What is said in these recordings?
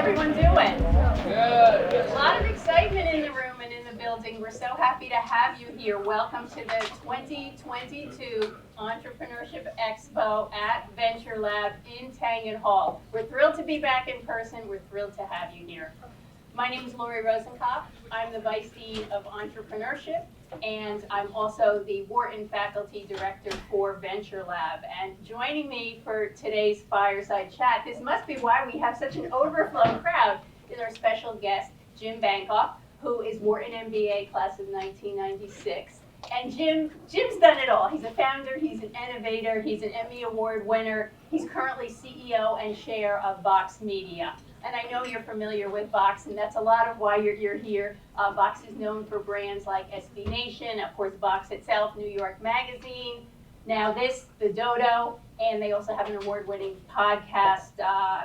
everyone doing? Good. A lot of excitement in the room and in the building. We're so happy to have you here. Welcome to the 2022 Entrepreneurship Expo at Venture Lab in Tangen Hall. We're thrilled to be back in person. We're thrilled to have you here. My name is Lori Rosenkopf. I'm the Vice Dean of Entrepreneurship, and I'm also the Wharton Faculty Director for Venture Lab. And joining me for today's Fireside Chat, this must be why we have such an overflow crowd, is our special guest, Jim Bankoff, who is Wharton MBA class of 1996. And Jim's done it all. He's a founder, he's an innovator, he's an Emmy Award winner. He's currently CEO and chair of Vox Media. And I know you're familiar with Vox, and that's a lot of why you're here. Vox is known for brands like SB Nation, of course, Vox itself, New York Magazine, now this, the Dodo, and they also have an award-winning podcast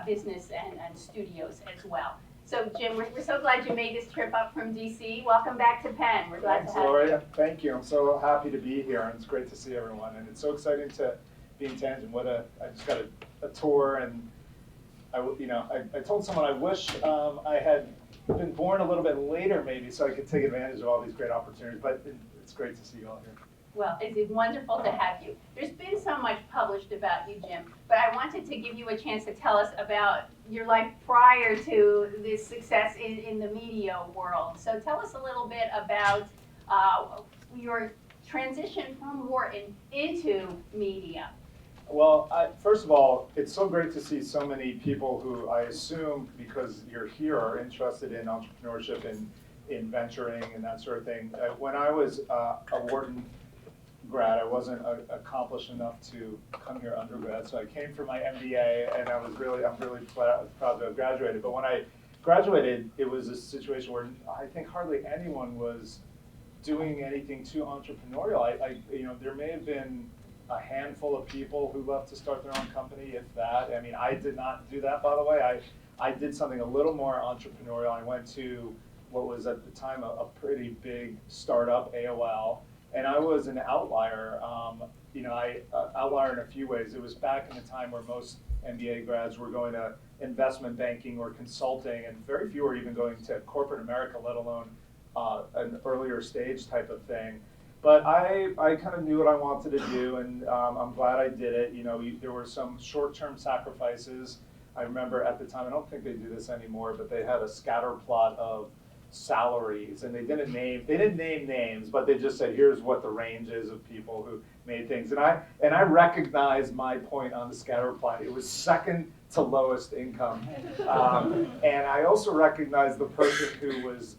business and studios as well. So, Jim, we're so glad you made this trip up from DC. Welcome back to Penn. We're glad to have Lori. you. Thank you. I'm so happy to be here, and it's great to see everyone. And it's so exciting to be in Tangen. I just got a tour, and I told someone I wish I had been born a little bit later, maybe, so I could take advantage of all these great opportunities. But it's great to see you all here. Well, it's wonderful to have you. There's been so much published about you, Jim, but I wanted to give you a chance to tell us about your life prior to this success in the media world. So tell us a little bit about your transition from Wharton into media. Well, first of all, it's so great to see so many people who I assume, because you're here, are interested in entrepreneurship and in venturing and that sort of thing. When I was a Wharton grad, I wasn't accomplished enough to come here undergrad, so I came for my MBA, and I'm really proud to have graduated. But when I graduated, it was a situation where I think hardly anyone was doing anything too entrepreneurial. There may have been a handful of people who left to start their own company, if that. I mean, I did not do that, by the way. I did something a little more entrepreneurial. I went to what was at the time a pretty big startup, AOL, and I was an outlier. Outlier in a few ways. It was back in the time where most MBA grads were going to investment banking or consulting, and very few were even going to corporate America, let alone an earlier stage type of thing. But I kind of knew what I wanted to do, and I'm glad I did it. There were some short-term sacrifices. I remember at the time, I don't think they do this anymore, but they had a scatter plot of salaries, and they didn't name names, but they just said, here's what the range is of people who made things. And I recognized my point on the scatter plot. It was second to lowest income. And I also recognized the person who was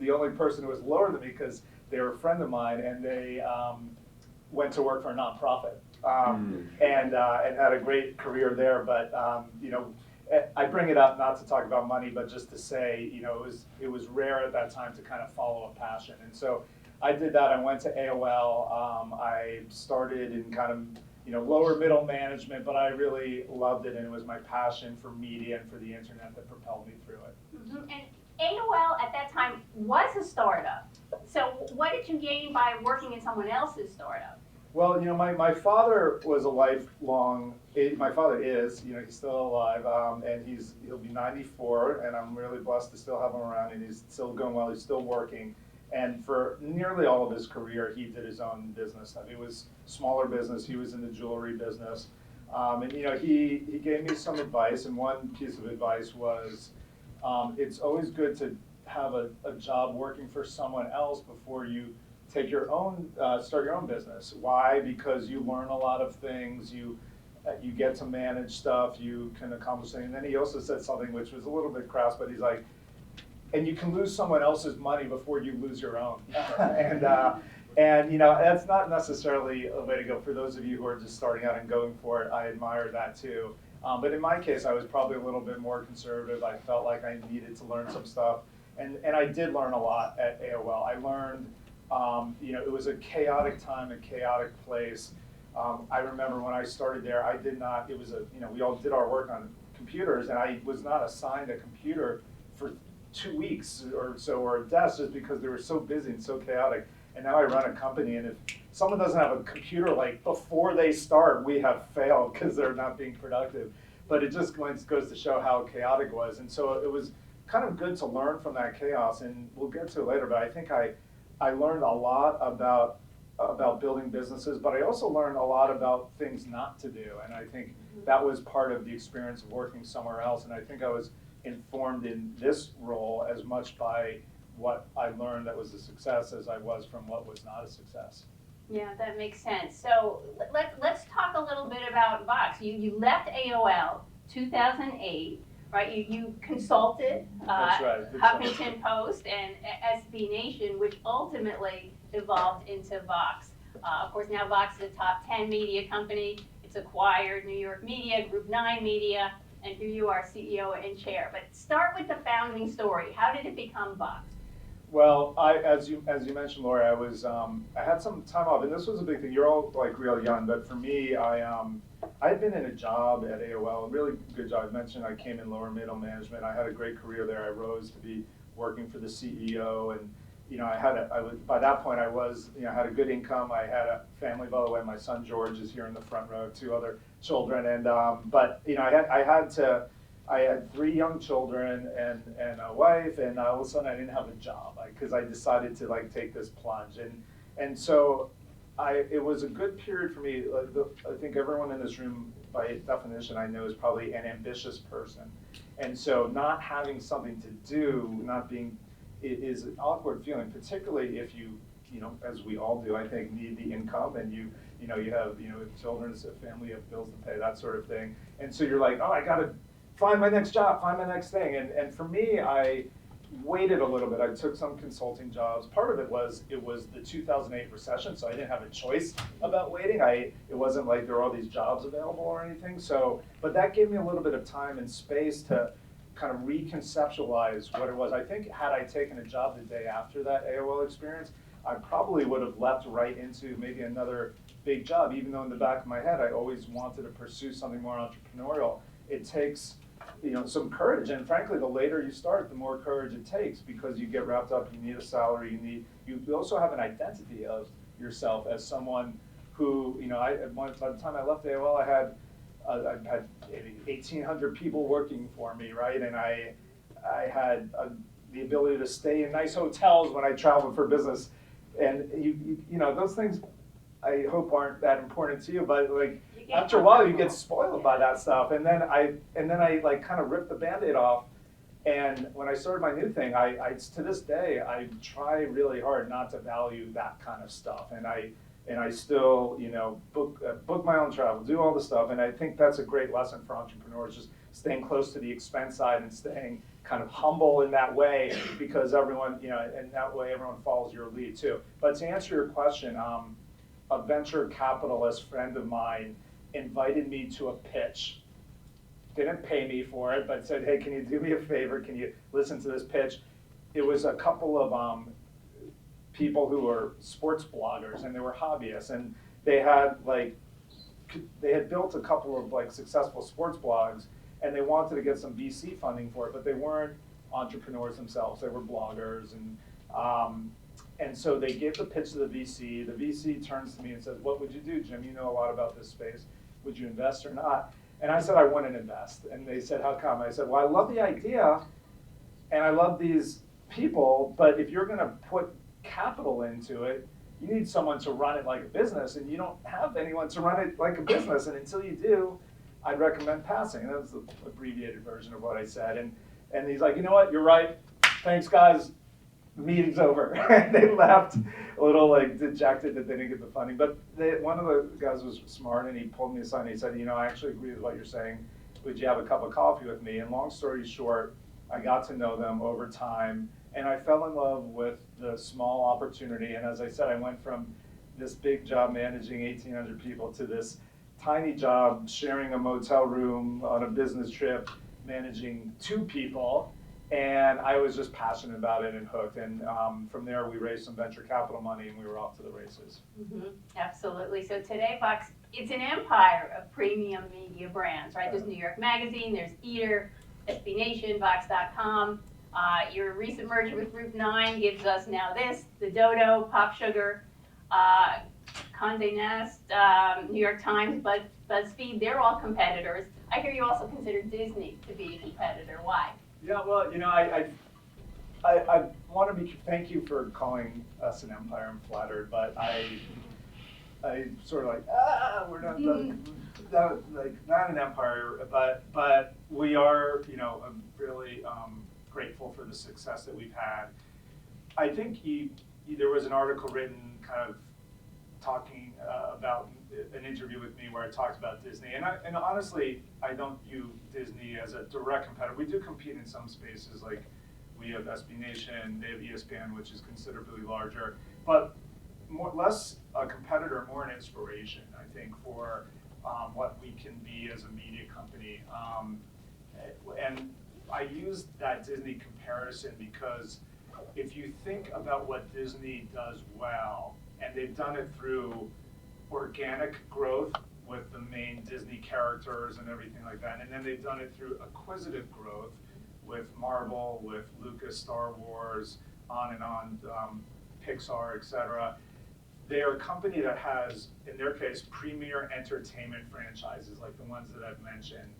the only person who was lower than me, because they were a friend of mine, and they went to work for a nonprofit and had a great career there. But I bring it up not to talk about money, but just to say, it was rare at that time to kind of follow a passion. And so I did that. I went to AOL. I started in kind of lower middle management, but I really loved it, and it was my passion for media and for the internet that propelled me through it. Mm-hmm. And AOL at that time was a startup. So what did you gain by working in someone else's startup? Well, my father was a lifelong, my father is, he's still alive, and he'll be 94, and I'm really blessed to still have him around, and he's still going well, he's still working. And for nearly all of his career, he did his own business. I mean, it was smaller business, he was in the jewelry business. And he gave me some advice, and one piece of advice was, it's always good to have a job working for someone else before you take your own, start your own business. Why? Because you learn a lot of things, you get to manage stuff, you can accomplish things. And then he also said something which was a little bit crass, but he's like, and you can lose someone else's money before you lose your own. and that's not necessarily a way to go. For those of you who are just starting out and going for it, I admire that too. But in my case, I was probably a little bit more conservative. I felt like I needed to learn some stuff. And I did learn a lot at AOL. I learned, it was a chaotic time, a chaotic place. I remember when I started there, we all did our work on computers, and I was not assigned a computer for 2 weeks or so, or a desk, just because they were so busy and so chaotic. And now I run a company, and if someone doesn't have a computer, like before they start, we have failed because they're not being productive. but it just goes to show how chaotic it was. And so it was kind of good to learn from that chaos, and we'll get to it later, but I think I learned a lot about building businesses, but I also learned a lot about things not to do. And I think that was part of the experience of working somewhere else. And I think I was informed in this role as much by what I learned that was a success as I was from what was not a success. Yeah, that makes sense. So let's talk a little bit about Vox. You left AOL 2008, right? You consulted That's right. Huffington Post and SB Nation, which ultimately evolved into Vox. Of course, now Vox is a top 10 media company. It's acquired New York Media, Group 9 Media, and here you are, CEO and chair. But start with the founding story. How did it become Vox? Well, as you mentioned, Lori, I had some time off, and this was a big thing. You're all like real young, but for me, I had been in a job at AOL, a really good job. I mentioned I came in lower middle management. I had a great career there. I rose to be working for the CEO, and by that point I was, had a good income. I had a family, by the way. My son George is here in the front row, 2 other children, and but I had 3 young children and a wife, and all of a sudden I didn't have a job because I decided to take this plunge, and so it was a good period for me. I think everyone in this room, by definition, I know is probably an ambitious person, and so not having something to do, is an awkward feeling, particularly if you as we all do, I think, need the income, and you have children, a family, you have bills to pay, that sort of thing, and so you're like, oh, I gotta find my next job, find my next thing. And for me, I waited a little bit. I took some consulting jobs. Part of it was the 2008 recession, so I didn't have a choice about waiting. It wasn't like there were all these jobs available or anything. But that gave me a little bit of time and space to kind of reconceptualize what it was. I think had I taken a job the day after that AOL experience, I probably would have leapt right into maybe another big job, even though in the back of my head, I always wanted to pursue something more entrepreneurial. It takes some courage, and frankly, the later you start, the more courage it takes, because you get wrapped up. You need a salary. You also have an identity of yourself as someone who by the time I left AOL, I had 1,800 people working for me, right? And I had the ability to stay in nice hotels when I traveled for business, and those things I hope aren't that important to you, but after a while you get spoiled by that stuff, and then I kind of ripped the Band-Aid off, and when I started my new thing, I to this day I try really hard not to value that kind of stuff, and I still book my own travel, do all the stuff, and I think that's a great lesson for entrepreneurs, just staying close to the expense side and staying kind of humble in that way, because everyone and that way everyone follows your lead too. But to answer your question, a venture capitalist friend of mine invited me to a pitch. Didn't pay me for it, but said, hey, can you do me a favor? Can you listen to this pitch? It was a couple of people who were sports bloggers, and they were hobbyists, and they had built a couple of successful sports blogs, and they wanted to get some VC funding for it, but they weren't entrepreneurs themselves. They were bloggers, and so they gave the pitch to the VC. The VC turns to me and says, what would you do, Jim? You know a lot about this space. Would you invest or not? And I said, I wouldn't invest. And they said, how come? I said, well, I love the idea, and I love these people, but if you're going to put capital into it, you need someone to run it like a business, and you don't have anyone to run it like a business, and until you do, I'd recommend passing. That was the abbreviated version of what I said. And he's like, you know what, you're right. Thanks, guys. The meeting's over. And they left a little dejected that they didn't get the funding. But one of the guys was smart, and he pulled me aside and he said, I actually agree with what you're saying. Would you have a cup of coffee with me? And long story short, I got to know them over time, and I fell in love with the small opportunity. And as I said, I went from this big job managing 1,800 people to this tiny job sharing a motel room on a business trip, managing 2 people. And I was just passionate about it and hooked. And from there, we raised some venture capital money, and we were off to the races. Mm-hmm. Absolutely. So today, Vox, it's an empire of premium media brands, right? There's New York Magazine, there's Eater, SB Nation, Vox.com. Your recent merger with Group 9 gives us now this, the Dodo, Pop Sugar. Condé Nast, New York Times, BuzzFeed, they're all competitors. I hear you also consider Disney to be a competitor. Why? Yeah, well, I want to thank you for calling us an empire. I'm flattered, but I sort of we're not not an empire, but we are, I'm really grateful for the success that we've had. I think there was an article written kind of talking about an interview with me where I talked about Disney, and honestly, I don't view Disney as a direct competitor. We do compete in some spaces, like we have SB Nation, they have ESPN, which is considerably larger, but less a competitor, more an inspiration, I think, for what we can be as a media company. And I use that Disney comparison because if you think about what Disney does well, and they've done it through organic growth with the main Disney characters and everything like that, and then they've done it through acquisitive growth with Marvel, with Lucas, Star Wars, on and on, Pixar, etc. They are a company that has, in their case, premier entertainment franchises like the ones that I've mentioned.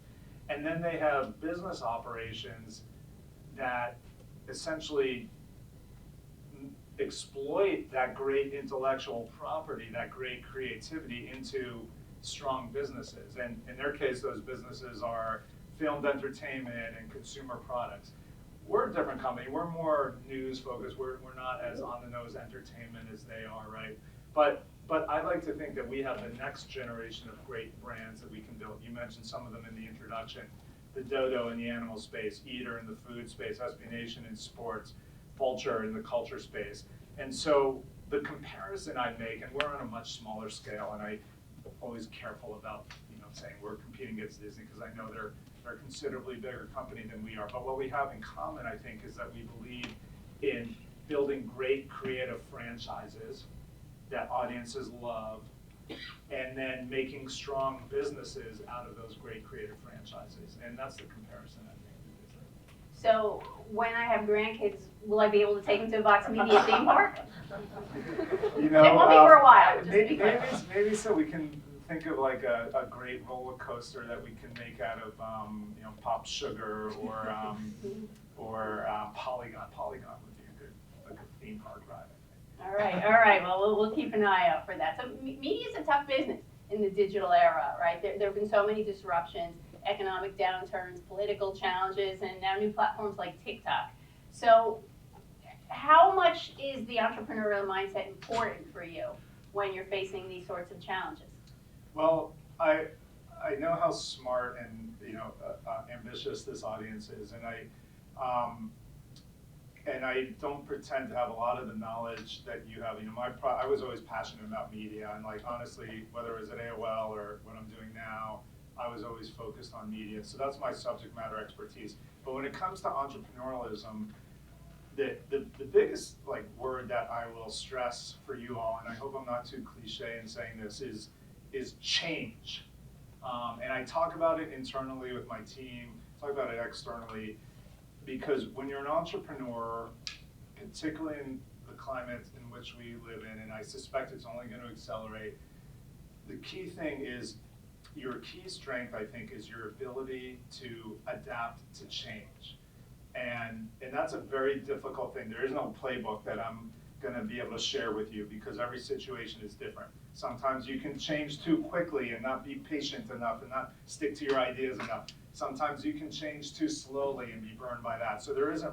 And then they have business operations that essentially exploit that great intellectual property, that great creativity into strong businesses. And in their case, those businesses are filmed entertainment and consumer products. We're a different company. We're more news focused. We're not as on the nose entertainment as they are, right? But I like to think that we have the next generation of great brands that we can build. You mentioned some of them in the introduction. The Dodo in the animal space, Eater in the food space, SB Nation in sports, Vulture in the culture space. And so the comparison I make, and we're on a much smaller scale, and I'm always careful about saying we're competing against Disney because I know they're a considerably bigger company than we are. But what we have in common, I think, is that we believe in building great creative franchises that audiences love, and then making strong businesses out of those great creative franchises. And that's the comparison, I think. So when I have grandkids, will I be able to take them to a Vox Media theme park? It won't be for a while. Maybe so we can think of like a great roller coaster that we can make out of Pop Sugar or Polygon. Polygon would be a good theme park ride. All right. Well, we'll keep an eye out for that. So media is a tough business in the digital era, right? There have been so many disruptions, economic downturns, political challenges, and now new platforms like TikTok. So how much is the entrepreneurial mindset important for you when you're facing these sorts of challenges? Well, I know how smart and ambitious this audience is, and I don't pretend to have a lot of the knowledge that you have. I was always passionate about media, and honestly, whether it was at AOL or what I'm doing now, I was always focused on media. So that's my subject matter expertise. But when it comes to entrepreneurialism, the biggest word that I will stress for you all, and I hope I'm not too cliche in saying this, is change. And I talk about it internally with my team, talk about it externally, because when you're an entrepreneur, particularly in the climate in which we live in, and I suspect it's only going to accelerate, the key thing is, your key strength, I think, is your ability to adapt to change. And that's a very difficult thing. There is no playbook that I'm going to be able to share with you because every situation is different. Sometimes you can change too quickly and not be patient enough and not stick to your ideas enough. Sometimes you can change too slowly and be burned by that. So there isn't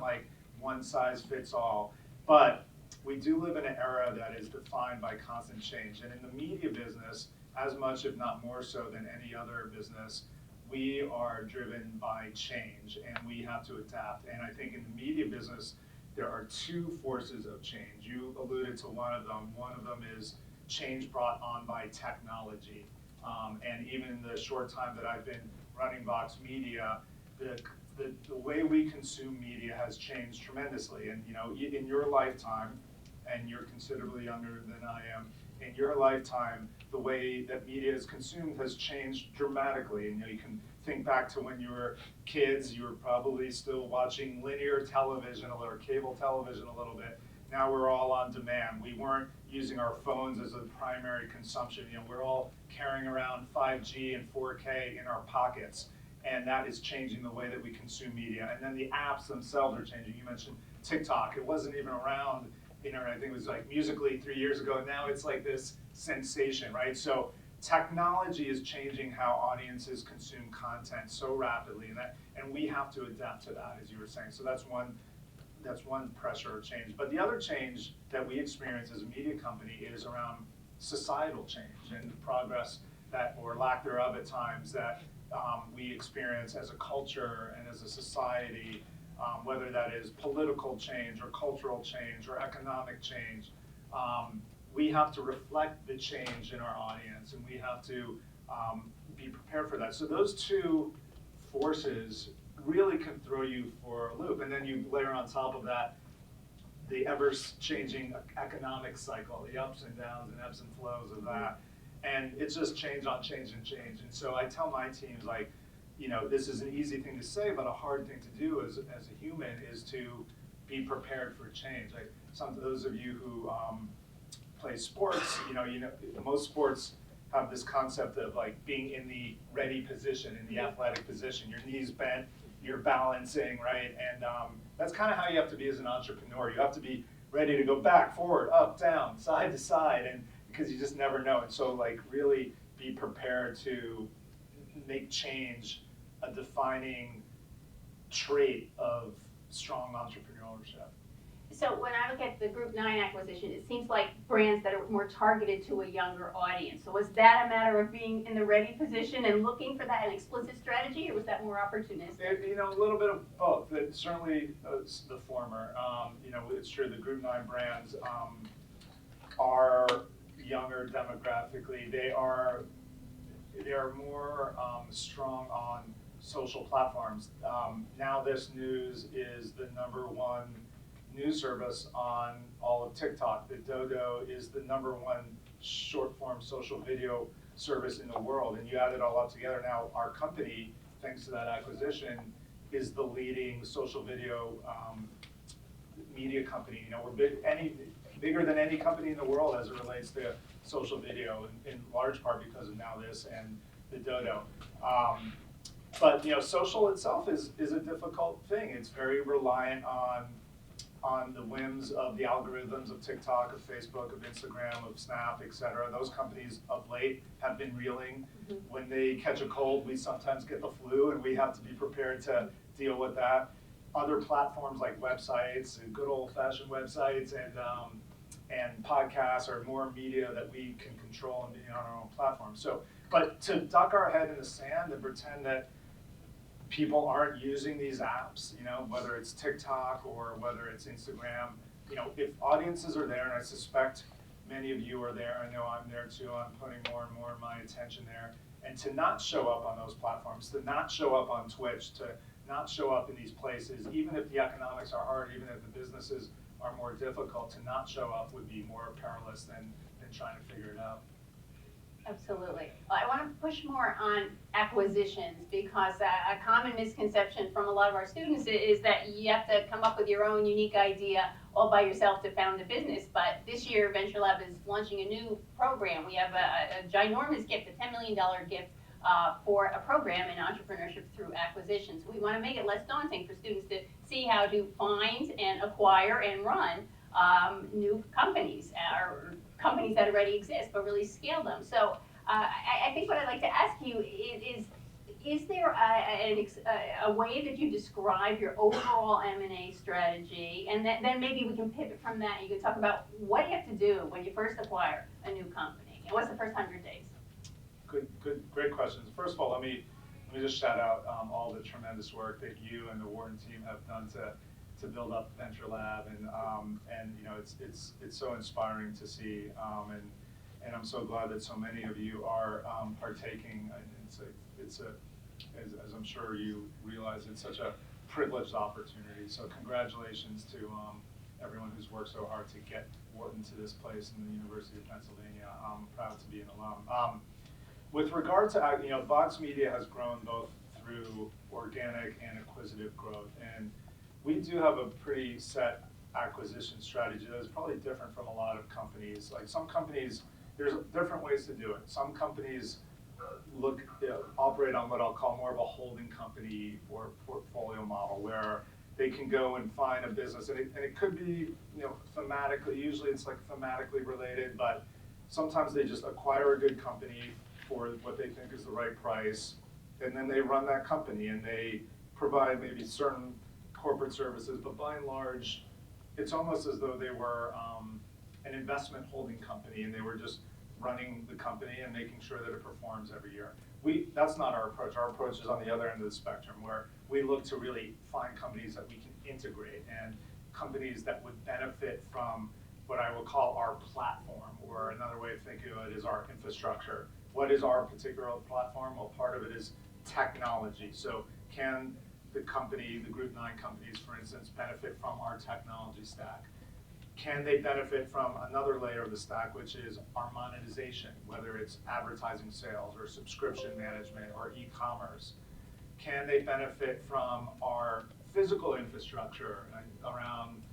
one size fits all. But we do live in an era that is defined by constant change. And in the media business, as much if not more so than any other business, we are driven by change and we have to adapt. And I think in the media business, there are two forces of change. You alluded to one of them. One of them is change brought on by technology. And even in the short time that I've been running Vox Media, the way we consume media has changed tremendously. And in your lifetime, and you're considerably younger than I am, in your lifetime, the way that media is consumed has changed dramatically. And you can think back to when you were kids, you were probably still watching linear television or cable television a little bit. Now we're all on demand. We weren't using our phones as a primary consumption. We're all carrying around 5G and 4K in our pockets, and that is changing the way that we consume media. And then the apps themselves are changing. You mentioned TikTok. It wasn't even around, I think it was like Musical.ly 3 years ago. Now it's like this sensation, right? So technology is changing how audiences consume content so rapidly, and we have to adapt to that, as you were saying. So that's one pressure or change. But the other change that we experience as a media company is around societal change and progress that, or lack thereof at times, that we experience as a culture and as a society, whether that is political change or cultural change or economic change. We have to reflect the change in our audience, and we have to be prepared for that. So those two forces really can throw you for a loop. And then you layer on top of that the ever-changing economic cycle, the ups and downs and ebbs and flows of that. And it's just change on change and change. And so I tell my teams, like, this is an easy thing to say, but a hard thing to do as a human is to be prepared for change. Like some of those of you who play sports, most sports have this concept of like being in the ready position, in the athletic position, your knees bent, you're balancing, right? And that's kind of how you have to be as an entrepreneur. You have to be ready to go back, forward, up, down, side to side, and because you just never know. And so like really be prepared to make change a defining trait of strong entrepreneurship. So when I look at the Group 9 acquisition, it seems like brands that are more targeted to a younger audience. So was that a matter of being in the ready position and looking for that explicit strategy, or was that more opportunistic? A little bit of both. Certainly the former. It's true the Group 9 brands are younger demographically. They are more strong on social platforms. Now This News is the #1 news service on all of TikTok. The Dodo is the #1 short form social video service in the world. And you add it all up together. Now our company, thanks to that acquisition, is the leading social video media company. We're bigger than any company in the world as it relates to social video, in large part because of Now This and the Dodo. But social itself is a difficult thing. It's very reliant on the whims of the algorithms of TikTok, of Facebook, of Instagram, of Snap, et cetera. Those companies of late have been reeling. When they catch a cold, we sometimes get the flu, and we have to be prepared to deal with that. Other platforms like websites, and good old-fashioned websites, and podcasts are more media that we can control and be on our own platform. So, but to duck our head in the sand and pretend that people aren't using these apps, whether it's TikTok or whether it's Instagram, if audiences are there, and I suspect many of you are there, I know I'm there too, I'm putting more and more of my attention there, and to not show up on those platforms, to not show up on Twitch, to not show up in these places, even if the economics are hard, even if the businesses are more difficult, to not show up would be more perilous than trying to figure it out. Absolutely. Well, I want to push more on acquisitions because a common misconception from a lot of our students is that you have to come up with your own unique idea all by yourself to found a business. But this year, Venture Lab is launching a new program. We have a ginormous gift, a $10 million gift for a program in entrepreneurship through acquisitions. We want to make it less daunting for students to see how to find and acquire and run new companies or companies that already exist, but really scale them. So I think what I'd like to ask you is there a way that you describe your overall M&A strategy, and then maybe we can pivot from that and you can talk about what you have to do when you first acquire a new company, and what's the first 100 days? Great questions. First of all, let me just shout out all the tremendous work that you and the Wharton team have done to build up Venture Lab, and it's so inspiring to see, and I'm so glad that so many of you are partaking. It's as I'm sure you realize, it's such a privileged opportunity. So congratulations to everyone who's worked so hard to get Wharton to this place in the University of Pennsylvania. I'm proud to be an alum. With regard to Vox Media has grown both through organic and acquisitive growth, and we do have a pretty set acquisition strategy that is probably different from a lot of companies. Like some companies, there's different ways to do it. Some companies operate on what I'll call more of a holding company or portfolio model, where they can go and find a business, and it could be, thematically, usually it's like thematically related, but sometimes they just acquire a good company for what they think is the right price, and then they run that company and they provide maybe certain corporate services, but by and large, it's almost as though they were an investment holding company and they were just running the company and making sure that it performs every year. That's not our approach. Our approach is on the other end of the spectrum, where we look to really find companies that we can integrate and companies that would benefit from what I would call our platform, or another way of thinking of it is our infrastructure. What is our particular platform? Well, part of it is technology. So can the company, the Group 9 companies, for instance, benefit from our technology stack? Can they benefit from another layer of the stack, which is our monetization, whether it's advertising sales or subscription management or e-commerce? Can they benefit from our physical infrastructure around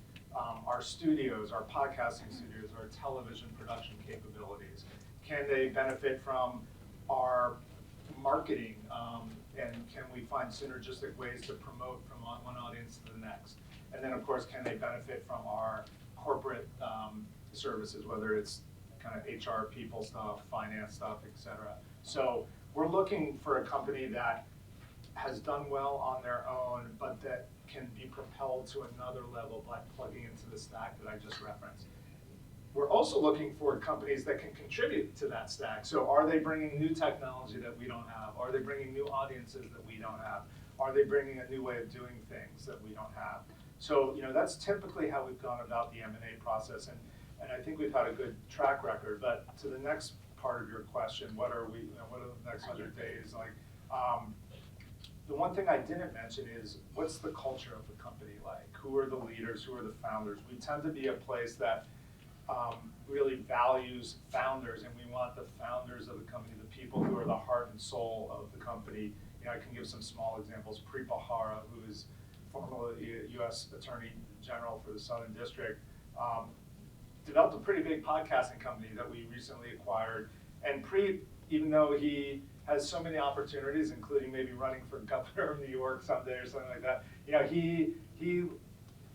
our studios, our podcasting studios, our television production capabilities? Can they benefit from our marketing, and can we find synergistic ways to promote from one audience to the next? And then, of course, can they benefit from our corporate services, whether it's kind of HR people stuff, finance stuff, et cetera. So we're looking for a company that has done well on their own, but that can be propelled to another level by plugging into the stack that I just referenced. We're also looking for companies that can contribute to that stack. So are they bringing new technology that we don't have? Are they bringing new audiences that we don't have? Are they bringing a new way of doing things that we don't have? So, that's typically how we've gone about the M&A process, and I think we've had a good track record. But to the next part of your question, what are the next 100 days like? The one thing I didn't mention is, what's the culture of the company like? Who are the leaders? Who are the founders? We tend to be a place that really values founders, and we want the founders of the company, the people who are the heart and soul of the company. I can give some small examples. Preet Hara, who is formerly U.S. Attorney General for the Southern District, developed a pretty big podcasting company that we recently acquired. And Preet, even though he has so many opportunities, including maybe running for governor of New York someday or something like that, he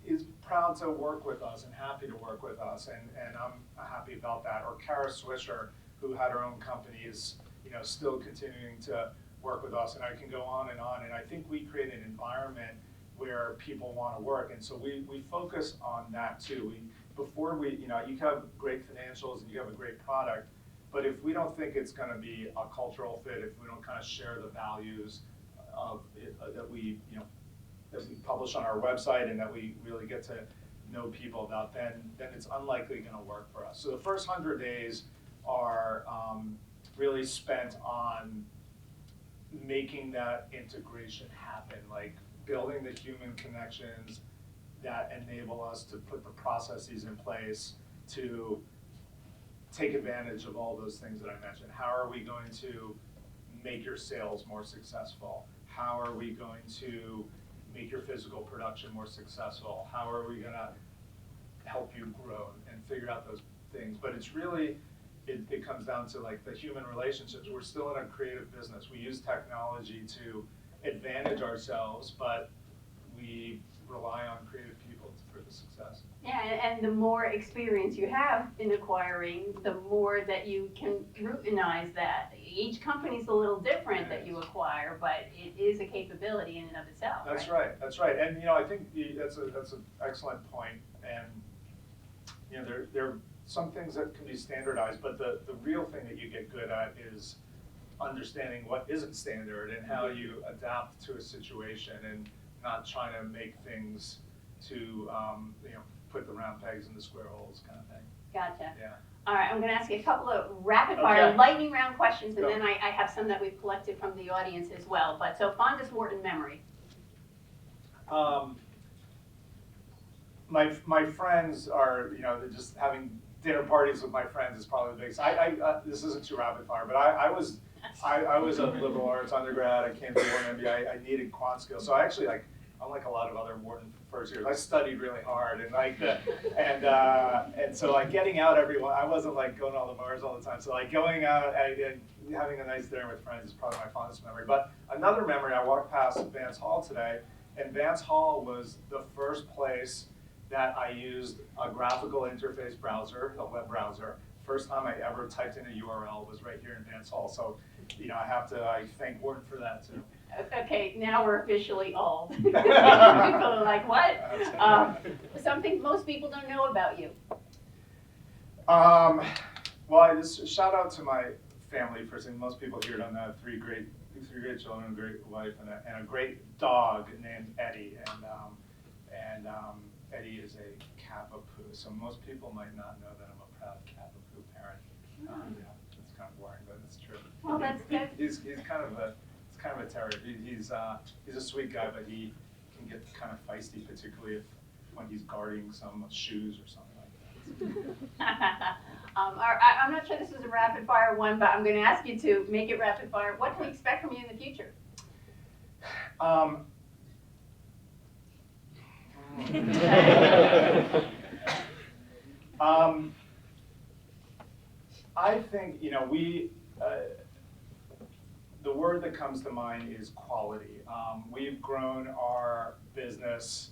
is proud to work with us and happy to work with us, and I'm happy about that. Or Kara Swisher, who had her own company, is still continuing to work with us, and I can go on, and I think we create an environment where people want to work, and so we focus on that too. You have great financials and you have a great product, but if we don't think it's going to be a cultural fit, if we don't kind of share the values of it, that we publish on our website and that we really get to know people about, then it's unlikely going to work for us. So the first 100 days are really spent on making that integration happen, like building the human connections that enable us to put the processes in place to take advantage of all those things that I mentioned. How are we going to make your sales more successful? How are we going to make your physical production more successful? How are we going to help you grow and figure out those things? But it's really, it comes down to like the human relationships. We're still in a creative business. We use technology to advantage ourselves, but we rely on creative people for the success. Yeah, and the more experience you have in acquiring, the more that you can routinize that. Each company's a little different that you acquire, but it is a capability in and of itself. That's right. That's right. And I think that's an excellent point. And there are some things that can be standardized, but the real thing that you get good at is understanding what isn't standard and how you adapt to a situation, and not trying to make things to put the round pegs in the square holes kind of thing. Gotcha. Yeah. All right, I'm going to ask you a couple of rapid fire lightning round questions, and then I have some that we've collected from the audience as well. But so fondest word in memory. My friends are, just having dinner parties with my friends is probably the biggest. This isn't too rapid fire, but I was a liberal arts undergrad. I came to one MBA. I needed quant skills, so I actually unlike a lot of other Wharton first years, I studied really hard and and so like getting out I wasn't like going to all the bars all the time. So like going out and having a nice dinner with friends is probably my fondest memory. But another memory, I walked past Vance Hall today, and Vance Hall was the first place that I used a graphical interface browser, a web browser. First time I ever typed in a URL was right here in Vance Hall. So, I thank Wharton for that too. Okay, now we're officially old. People are like, what? Something most people don't know about you. Well, I just shout out to my family first thing. Most people here don't know I have three great children, a great wife, and a great dog named Eddie. And Eddie is a Kapapoo, so most people might not know that I'm a proud Kapapoo parent. Yeah, it's kind of boring, but it's true. Well, that's good. He's kind of a terrier. He's a sweet guy, but he can get kind of feisty, particularly when he's guarding some shoes or something like that. I'm not sure this is a rapid fire one, but I'm going to ask you to make it rapid fire. What can we expect from you in the future? I think, the word that comes to mind is quality. We've grown our business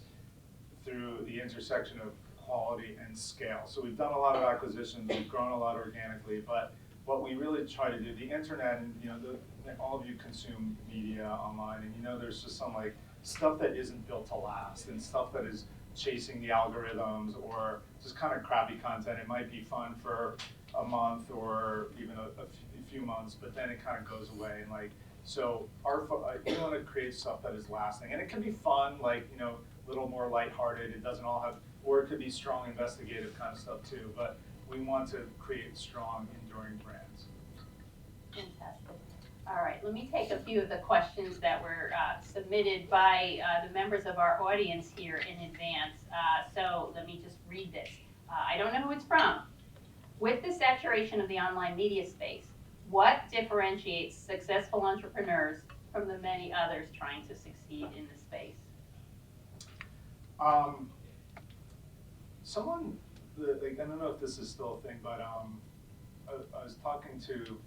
through the intersection of quality and scale. So we've done a lot of acquisitions, we've grown a lot organically, but what we really try to do, the internet, and all of you consume media online, and there's just some like stuff that isn't built to last, and stuff that is chasing the algorithms, or just kind of crappy content. It might be fun for a month or even a few months, but then it kind of goes away. And like, so we want to create stuff that is lasting, and it can be fun, like a little more lighthearted. It doesn't all have, or it could be strong investigative kind of stuff too. But we want to create strong, enduring brands. Fantastic. All right, let me take a few of the questions that were submitted by the members of our audience here in advance. So let me just read this. I don't know who it's from. With the saturation of the online media space, what differentiates successful entrepreneurs from the many others trying to succeed in the space? I don't know if this is still a thing, but I was talking to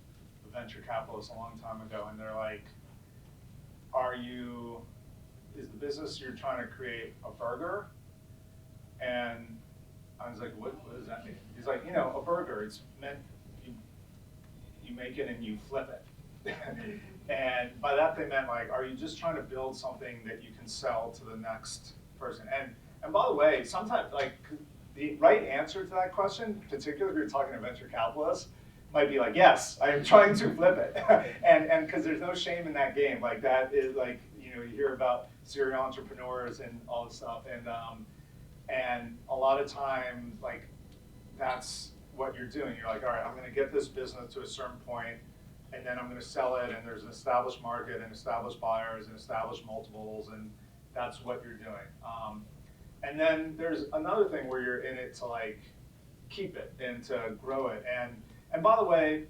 a venture capitalist a long time ago, and they're like, is the business you're trying to create a burger? And I was like, what does that mean? He's like, a burger, it's meant, you make it and you flip it. And by that they meant like, are you just trying to build something that you can sell to the next person? And by the way, sometimes like the right answer to that question, particularly if you're talking to venture capitalists, might be like, yes, I am trying to flip it. and because there's no shame in that game. Like that is like, you hear about serial entrepreneurs and all this stuff. And a lot of times, like, that's what you're doing. You're like, all right, I'm going to get this business to a certain point, and then I'm going to sell it, and there's an established market and established buyers and established multiples, and that's what you're doing. And then there's another thing where you're in it to like keep it and to grow it. And by the way,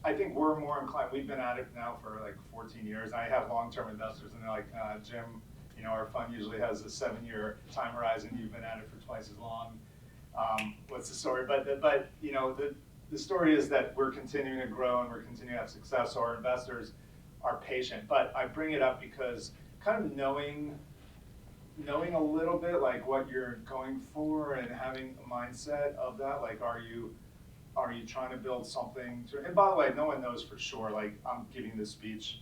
I think we're more inclined. We've been at it now for like 14 years. I have long-term investors, and they're like, Jim, our fund usually has a 7-year time horizon. You've been at it for twice as long. What's the story? But the story is that we're continuing to grow and we're continuing to have success. So our investors are patient. But I bring it up because kind of knowing a little bit like what you're going for and having a mindset of that. Like, are you trying to build something? And by the way, no one knows for sure. Like, I'm giving this speech.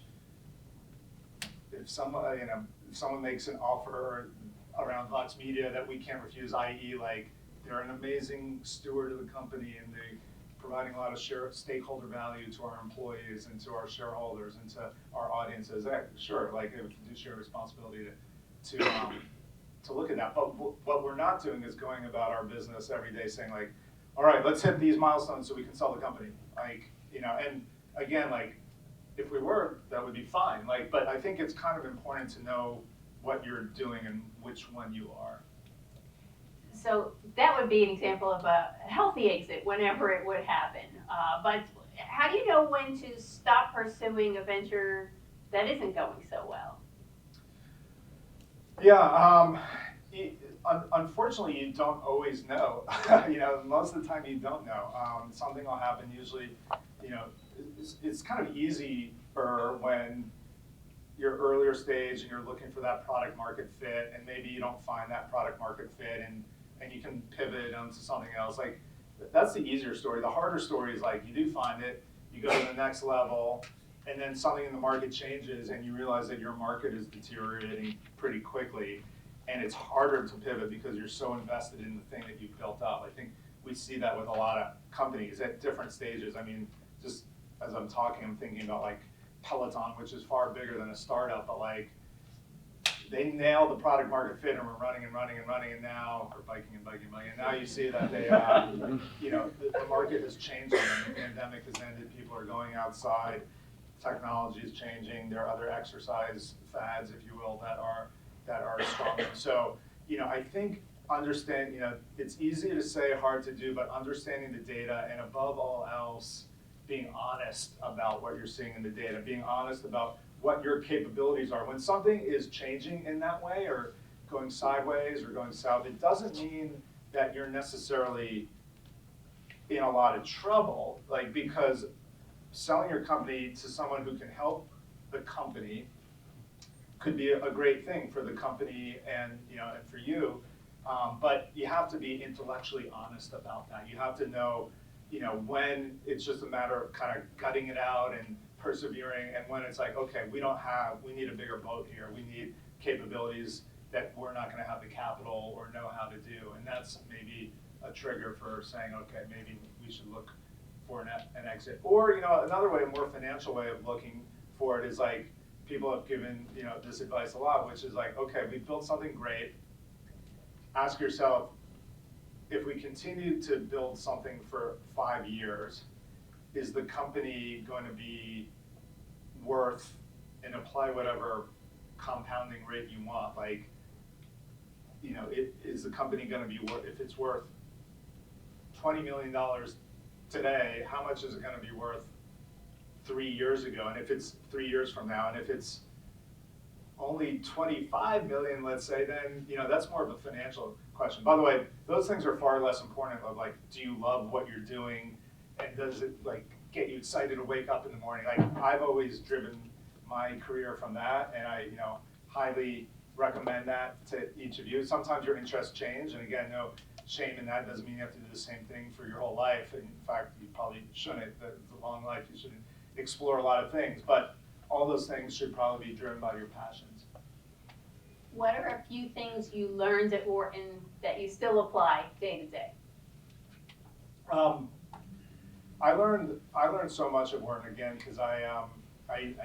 If someone makes an offer around Vox Media that we can't refuse, i.e. like they're an amazing steward of the company and they providing a lot of stakeholder value to our employees and to our shareholders and to our audiences, sure, like a fiduciary responsibility to look at that. But what we're not doing is going about our business every day saying like, all right, let's hit these milestones so we can sell the company. Like, and again, like, if we were, that would be fine. Like, but I think it's kind of important to know what you're doing and which one you are. So that would be an example of a healthy exit whenever it would happen. But how do you know when to stop pursuing a venture that isn't going so well? Yeah, unfortunately, you don't always know. Most of the time you don't know. Something will happen. Usually, it's kind of easy for when you're earlier stage and you're looking for that product market fit, and maybe you don't find that product market fit, and you can pivot onto something else. Like that's the easier story. The harder story is like you do find it, you go to the next level, and then something in the market changes, and you realize that your market is deteriorating pretty quickly, and it's harder to pivot because you're so invested in the thing that you've built up. I think we see that with a lot of companies at different stages. I mean, just as I'm talking, I'm thinking about like Peloton, which is far bigger than a startup, but like they nailed the product market fit and were running and running and running, and now, or biking and biking and biking, and now you see that they, the market has changed, and the pandemic has ended, people are going outside, technology is changing, there are other exercise fads, if you will, that are stronger. So, I think it's easy to say, hard to do, but understanding the data, and above all else, being honest about what you're seeing in the data, being honest about what your capabilities are. When something is changing in that way, or going sideways or going south, it doesn't mean that you're necessarily in a lot of trouble, because selling your company to someone who can help the company could be a great thing for the company and for you, but you have to be intellectually honest about that. You have to know when it's just a matter of kind of gutting it out and persevering, and when it's like, okay, we need a bigger boat here. We need capabilities that we're not going to have the capital or know how to do, and that's maybe a trigger for saying, okay, maybe we should look for an exit. Or another way, a more financial way of looking for it is like people have given this advice a lot, which is like, okay, we built something great. Ask yourself, if we continue to build something for 5 years, is the company going to be worth, and apply whatever compounding rate you want, is the company going to be worth, if it's worth $20 million today, how much is it going to be worth 3 years ago? And if it's 3 years from now, and if it's only 25 million, let's say, then that's more of a financial question. By the way, those things are far less important of like, do you love what you're doing, and does it get you excited to wake up in the morning? I've always driven my career from that, and I highly recommend that to each of you. Sometimes your interests change, and again, no shame in that. Doesn't mean you have to do the same thing for your whole life. In fact, you probably shouldn't. It's a long life. You should explore a lot of things, but all those things should probably be driven by your passions. What are a few things you learned at Wharton that you still apply day to day? I learned so much at Wharton, again, because I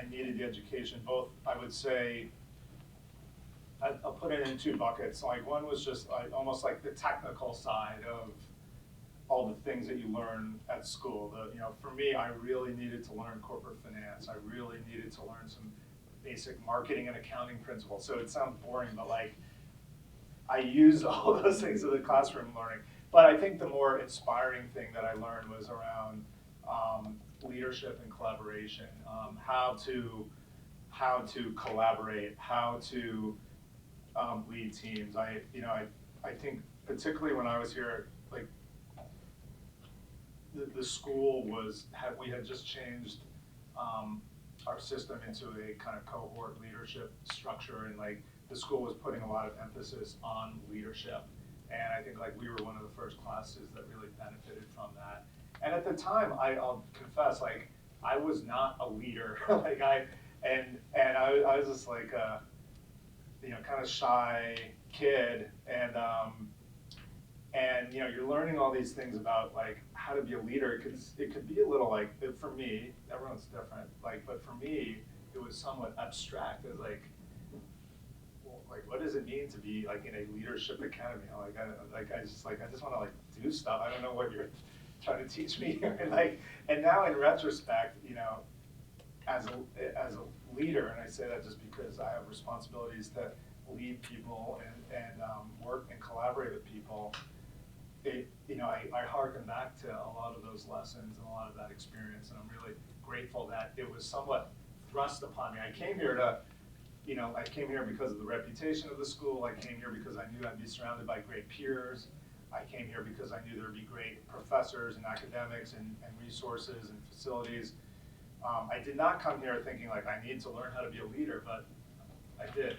needed the education. Both, I would say, I'll put it in 2 buckets. Like one was just almost like the technical side of all the things that you learn at school. For me, I really needed to learn corporate finance. I really needed to learn some basic marketing and accounting principles. So it sounds boring, but I used all those things in the classroom learning. But I think the more inspiring thing that I learned was around leadership and collaboration, how to collaborate, how to lead teams. I think particularly when I was here, the school we had just changed our system into a kind of cohort leadership structure, and the school was putting a lot of emphasis on leadership, and I think we were one of the first classes that really benefited from that. And at the time, I'll confess, I was not a leader. I was just kind of shy kid, and you're learning all these things about how to be a leader. It could be a little for me, everyone's different. But for me, it was somewhat abstract. As what does it mean to be in a leadership academy? I just want to do stuff. I don't know what you're trying to teach me here. And now in retrospect, as a leader, and I say that just because I have responsibilities to lead people and work and collaborate with people. I harken back to a lot of those lessons and a lot of that experience, and I'm really grateful that it was somewhat thrust upon me. I came here to, I came here because of the reputation of the school. I came here because I knew I'd be surrounded by great peers. I came here because I knew there'd be great professors and academics and resources and facilities. I did not come here thinking like I need to learn how to be a leader, but I did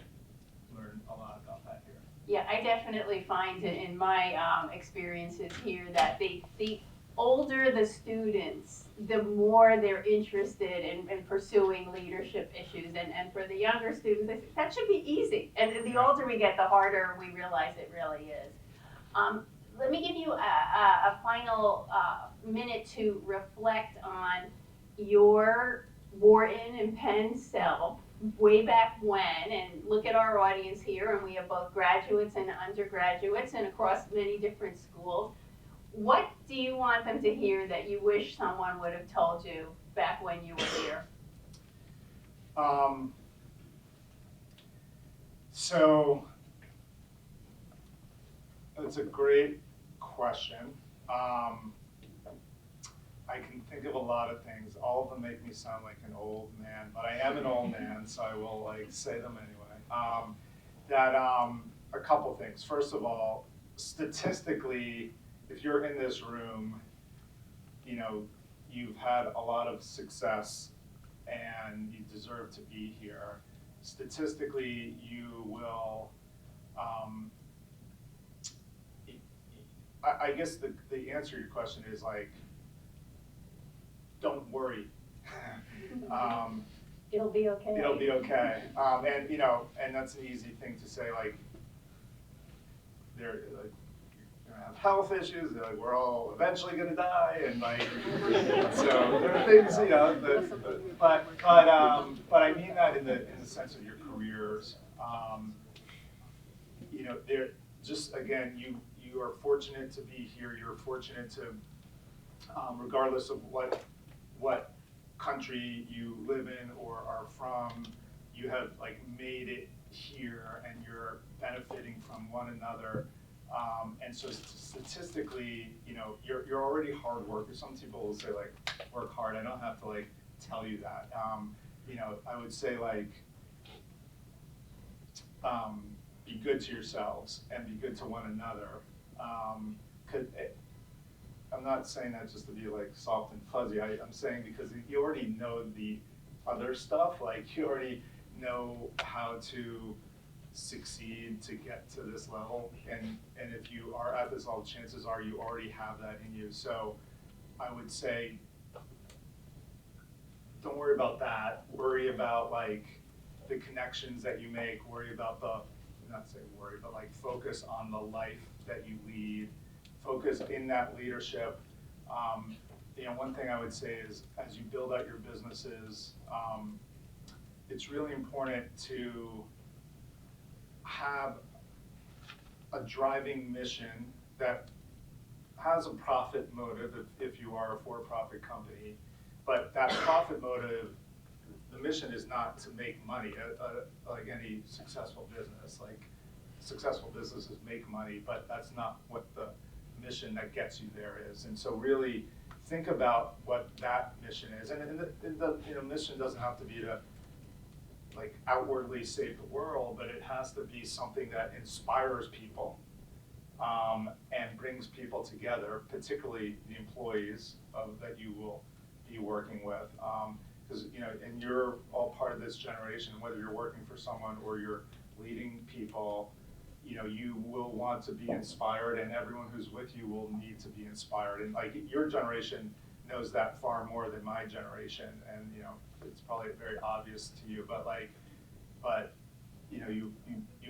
learn a lot about that here. Yeah, I definitely find it in my experiences here that the older the students, the more they're interested in pursuing leadership issues. And for the younger students, I think that should be easy. And the older we get, the harder we realize it really is. Let me give you a final minute to reflect on your Wharton and Penn self way back when, and look at our audience here, and we have both graduates and undergraduates and across many different schools. What do you want them to hear that you wish someone would have told you back when you were here? So that's a great question. I can think of a lot of things. All of them make me sound like an old man, but I am an old man, so I will say them anyway. A couple things. First of all, statistically, if you're in this room, you've had a lot of success and you deserve to be here. Statistically, you will, I guess the answer to your question is don't worry. It'll be okay. It'll be okay. And that's an easy thing to say, they're gonna have health issues, we're all eventually gonna die, and so there are things, but I mean that in the sense of your careers. They're just, again, you are fortunate to be here. You're fortunate to, regardless of what country you live in or are from, you have made it here, and you're benefiting from one another. And so statistically, you're already hard workers. Some people will say work hard. I don't have to tell you that. I would say be good to yourselves and be good to one another. I'm not saying that just to be soft and fuzzy. I'm saying because you already know the other stuff. You already know how to succeed to get to this level, and if you are at this level, chances are you already have that in you. So I would say don't worry about that. Worry about the connections that you make. Worry about not say worry, but focus on the life that you lead. Focus in that leadership. One thing I would say is, as you build out your businesses, it's really important to have a driving mission that has a profit motive if you are a for-profit company, but that profit motive, the mission is not to make money, like any successful business. Successful businesses make money, but that's not what the mission that gets you there is. And so really think about what that mission is. And the mission doesn't have to be to outwardly save the world, but it has to be something that inspires people and brings people together, particularly the employees that you will be working with. Because and you're all part of this generation, whether you're working for someone or you're leading people, you will want to be inspired, and everyone who's with you will need to be inspired. And your generation knows that far more than my generation, and it's probably very obvious to you, but you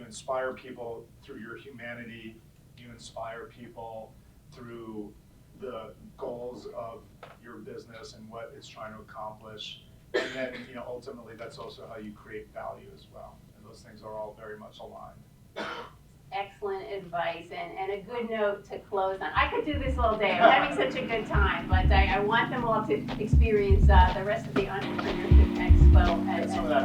inspire people through your humanity. You inspire people through the goals of your business and what it's trying to accomplish. And then ultimately that's also how you create value as well. And those things are all very much aligned. Excellent advice, and a good note to close on. I could do this all day. I'm having such a good time, but I want them all to experience the rest of the Entrepreneurship Expo as well.